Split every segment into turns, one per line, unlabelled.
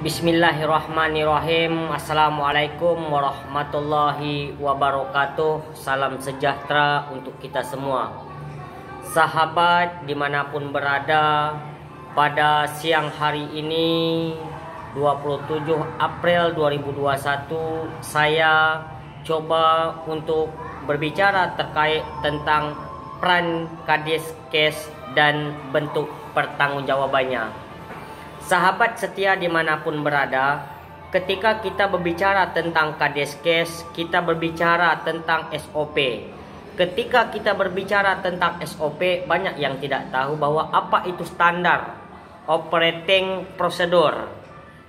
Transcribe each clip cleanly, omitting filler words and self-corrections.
Bismillahirrahmanirrahim. Assalamualaikum warahmatullahi wabarakatuh. Salam sejahtera untuk kita semua. Sahabat dimanapun berada, pada siang hari ini 27 April 2021, saya coba untuk berbicara terkait tentang peran Kadiskes dan bentuk pertanggungjawabannya. Sahabat setia dimanapun berada, ketika kita berbicara tentang Kadiskes, kita berbicara tentang SOP. Ketika kita berbicara tentang SOP, banyak yang tidak tahu bahwa apa itu standar operating procedure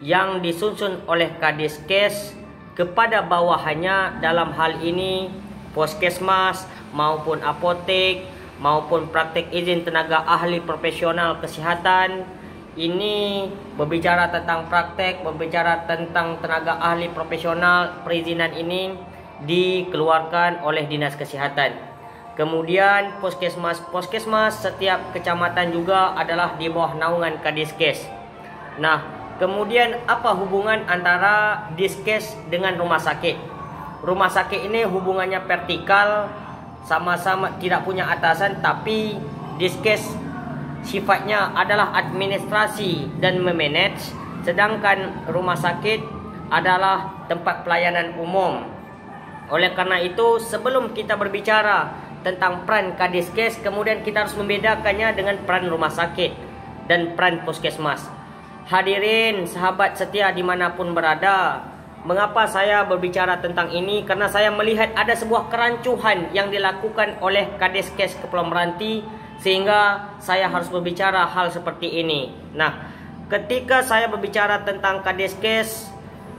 yang disusun oleh Kadiskes kepada bawahannya, dalam hal ini puskesmas maupun apotek maupun praktek izin tenaga ahli profesional kesehatan. Ini berbicara tentang praktek, berbicara tentang tenaga ahli profesional. Perizinan ini dikeluarkan oleh Dinas Kesehatan. Kemudian puskesmas setiap kecamatan juga adalah di bawah naungan Kadiskes. Nah, kemudian apa hubungan antara Diskes dengan rumah sakit? Rumah sakit ini hubungannya vertikal, sama-sama tidak punya atasan, tapi Diskes sifatnya adalah administrasi dan memanage, sedangkan rumah sakit adalah tempat pelayanan umum. Oleh karena itu, sebelum kita berbicara tentang peran Kadiskes, kemudian kita harus membedakannya dengan peran rumah sakit dan peran puskesmas. Hadirin sahabat setia dimanapun berada, mengapa saya berbicara tentang ini? Karena saya melihat ada sebuah kerancuhan yang dilakukan oleh Kadiskes Kepulauan Meranti, sehingga saya harus berbicara hal seperti ini. Nah, ketika saya berbicara tentang Kadiskes,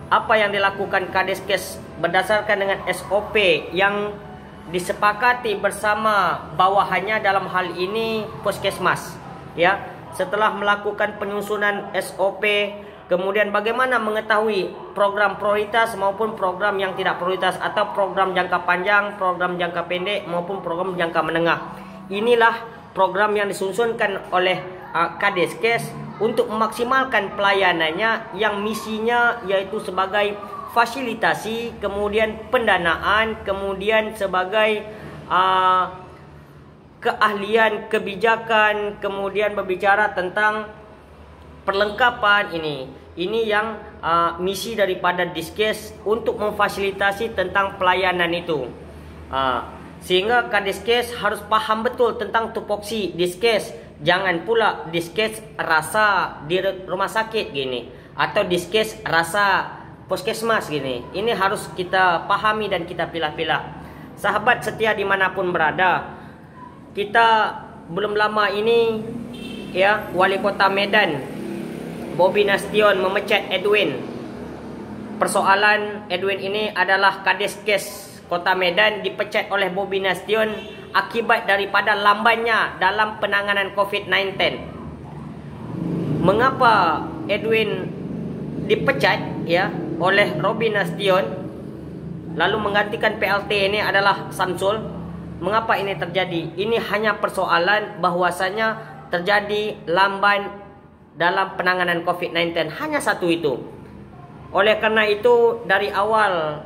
apa yang dilakukan Kadiskes berdasarkan dengan SOP yang disepakati bersama bawahannya, dalam hal ini puskesmas, ya. Setelah melakukan penyusunan SOP, kemudian bagaimana mengetahui program prioritas maupun program yang tidak prioritas, atau program jangka panjang, program jangka pendek maupun program jangka menengah. Inilah program yang disusunkan oleh Kadiskes untuk memaksimalkan pelayanannya, yang misinya yaitu sebagai fasilitasi, kemudian pendanaan, kemudian sebagai keahlian kebijakan, kemudian berbicara tentang perlengkapan ini. Ini yang misi daripada Diskes untuk memfasilitasi tentang pelayanan itu. Sehingga Kadiskes harus paham betul tentang tupoksi Diskes. Jangan pula Diskes rasa di rumah sakit gini, atau Diskes rasa puskesmas gini. Ini harus kita pahami dan kita pilah-pilah. Sahabat setia dimanapun berada, kita belum lama ini, ya, Wali Kota Medan Bobi Nasution memecat Edwin. Persoalan Edwin ini adalah Kadiskes Kota Medan dipecat oleh Bobi Nasution akibat daripada lambannya dalam penanganan COVID-19. Mengapa Edwin dipecat, ya, oleh Bobi Nasution, lalu menggantikan PLT ini adalah Samsul? Mengapa ini terjadi? Ini hanya persoalan bahwasanya terjadi lamban dalam penanganan COVID-19, hanya satu itu. Oleh karena itu, dari awal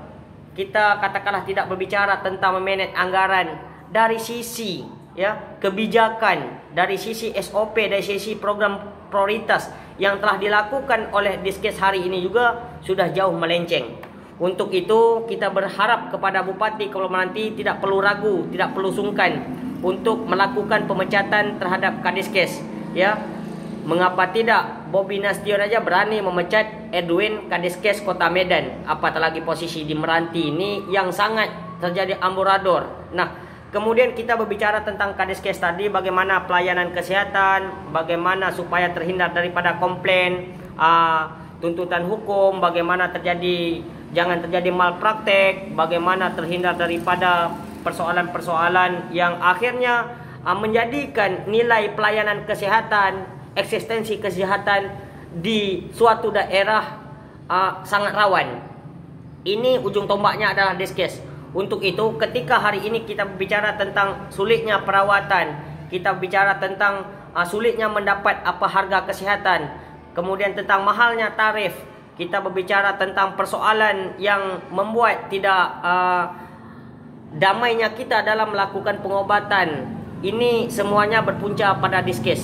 kita katakanlah tidak berbicara tentang memanage anggaran dari sisi, ya, kebijakan, dari sisi SOP, dari sisi program prioritas yang telah dilakukan oleh Diskes hari ini juga sudah jauh melenceng. Untuk itu kita berharap kepada Bupati Kepulauan Meranti tidak perlu ragu, tidak perlu sungkan untuk melakukan pemecatan terhadap Kadiskes, ya. Mengapa tidak Bobi Nasution aja berani memecat Edwin Kadiskes Kota Medan, apatah lagi posisi di Meranti ini yang sangat terjadi amburador. Nah, kemudian kita berbicara tentang Kadiskes tadi, bagaimana pelayanan kesehatan, bagaimana supaya terhindar daripada komplain, tuntutan hukum, bagaimana jangan terjadi malpraktek, bagaimana terhindar daripada persoalan-persoalan yang akhirnya menjadikan nilai pelayanan kesehatan, eksistensi kesehatan di suatu daerah sangat rawan. Ini ujung tombaknya adalah Diskes. Untuk itu, ketika hari ini kita berbicara tentang sulitnya perawatan, kita bicara tentang sulitnya mendapat harga kesehatan, kemudian tentang mahalnya tarif, kita berbicara tentang persoalan yang membuat tidak damainya kita dalam melakukan pengobatan. Ini semuanya berpunca pada diskes,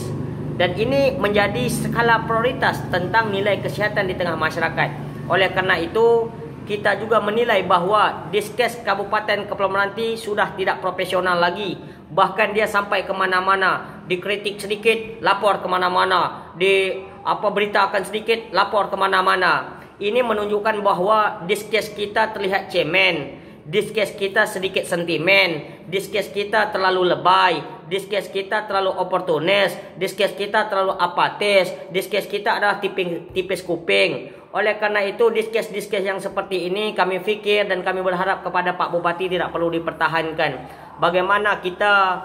dan ini menjadi skala prioritas tentang nilai kesihatan di tengah masyarakat. Oleh karena itu, kita juga menilai bahawa diskes Kabupaten Kepulauan Meranti sudah tidak profesional lagi. Bahkan dia sampai ke mana-mana, dikritik sedikit, lapor ke mana-mana, beritakan sedikit, lapor ke mana-mana. Ini menunjukkan bahawa diskes kita terlihat cemen, diskes kita sedikit sentimen, diskes kita terlalu lebay, diskes kita terlalu oportunis, diskes kita terlalu apatis, diskes kita adalah tipis kuping. Oleh karena itu, diskes-diskes yang seperti ini kami fikir dan kami berharap kepada Pak Bupati tidak perlu dipertahankan. Bagaimana kita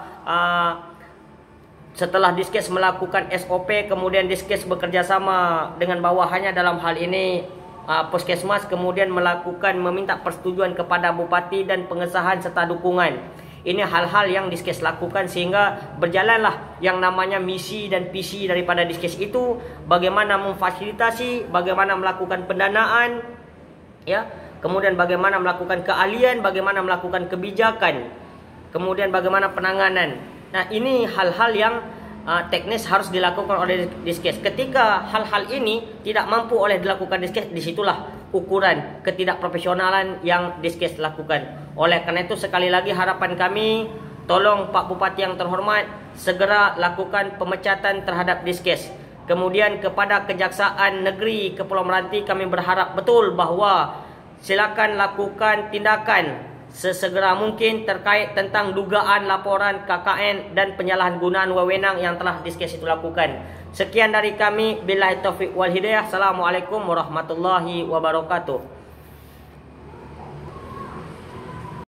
setelah diskes melakukan SOP, kemudian diskes bekerja sama dengan bawahannya, dalam hal ini Puskesmas, kemudian meminta persetujuan kepada Bupati dan pengesahan serta dukungan. Ini hal-hal yang diskes lakukan sehingga berjalanlah yang namanya misi dan visi daripada diskes itu. Bagaimana memfasilitasi, bagaimana melakukan pendanaan, ya, kemudian bagaimana melakukan keahlian, bagaimana melakukan kebijakan, kemudian bagaimana penanganan. Nah, ini hal-hal yang teknis harus dilakukan oleh diskes. Ketika hal-hal ini tidak mampu oleh dilakukan diskes, disitulah ukuran ketidakprofesionalan yang diskes lakukan. Oleh karena itu, sekali lagi harapan kami, tolong Pak Bupati yang terhormat segera lakukan pemecatan terhadap diskes. Kemudian kepada Kejaksaan Negeri Kepulauan Meranti, kami berharap betul bahawa silakan lakukan tindakan sesegera mungkin terkait tentang dugaan laporan KKN dan penyalahgunaan wewenang yang telah diskes itu lakukan. Sekian dari kami, billahi taufiq wal hidayah. Assalamualaikum warahmatullahi wabarakatuh.